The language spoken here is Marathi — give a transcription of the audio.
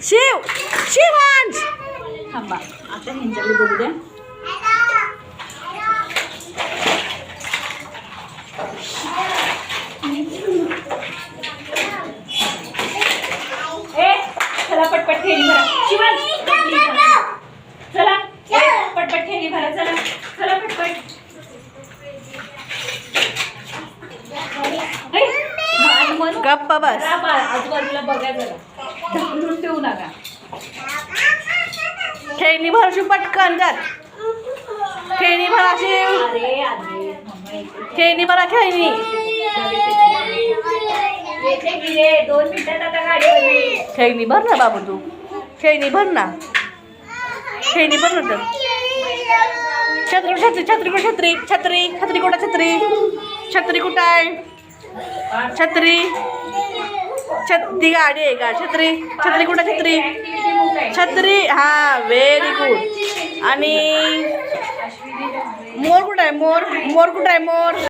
शिव शिवांश थांबा आता ह्यांच्याकडे बघू द्या. चला पटपट ठेवी भरा. शिवांश चला पटपट ठेवी भरा. चला चला पटपट. गप्प बस. आजूबाजूला बघा जरा. ढकलून ठेवू नका. खेळणी भरशी पटकन जात. खेळणी भरा शिव. अरे अरे खेळणी भरा खेळणी. येते की रे 2 मिनिटात आता गाडीवर. खेळणी भर ना बाबू तू. खेळणी भर ना. खेळणी भर ना. छत्री छत्री छत्री कुठं छत्री छत्री छत्री कुठं छत्री छत्री कुठं आहे छत्री ती गाडी आहे का छत्री छत्री कुठं छत्री छत्री हा व्हेरी गुड. आणि मोर कुठं आहे मोर मोर कुठं आहे मोर.